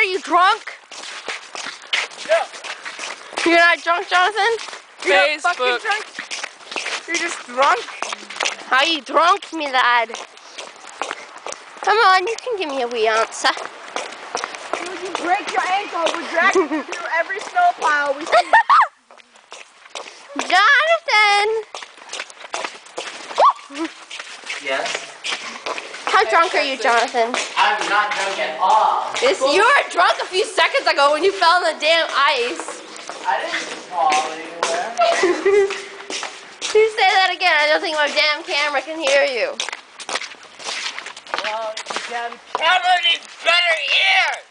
you drunk? No. You're not drunk, Jonathan? You're not fucking drunk. You're just drunk. Are you drunk, me lad? Come on, you can give me a wee answer. When you break your ankle, we're dragging you through every snowpile we see. Jonathan! Yes? How drunk are you, Jonathan? I'm not drunk at all. You were drunk a few seconds ago when you fell in the damn ice. I didn't fall anywhere. You say that again, I don't think my damn camera can hear you. Well, the damn camera needs better ears!